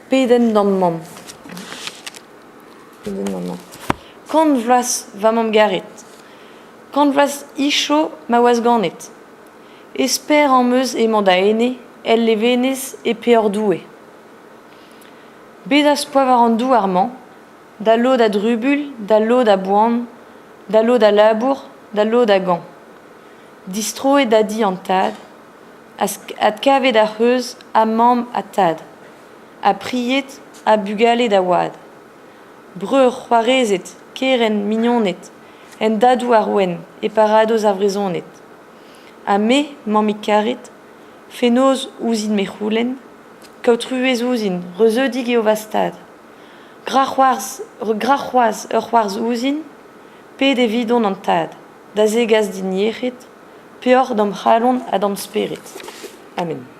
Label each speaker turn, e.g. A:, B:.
A: Peden dammam. Quand vlas vamam garet. Quand vlas isho ma was ganet. Esper en meus et manda ene, elle les venes et peor doué. Bedas poivarandou armand, da l'eau da drubul, da l'eau da boan, da l'eau da labour, da l'eau da gant. Distro et da di en tad, ad cave da heus, a mam a tad. A priet, a bugale da wad. Breur c'hoarezet, keren mignonet, en dadou arwen, e parados avrezonet. A me, mammi karet, fenoz ouzin me c'houlen, kautruez ouzin, rezeudig eo vastad. Grac'hoaz ur c'hoarz ouzin, pe de vidon an tad, da zegaz din yechet, peor dam c'halon a dam speret. Amen.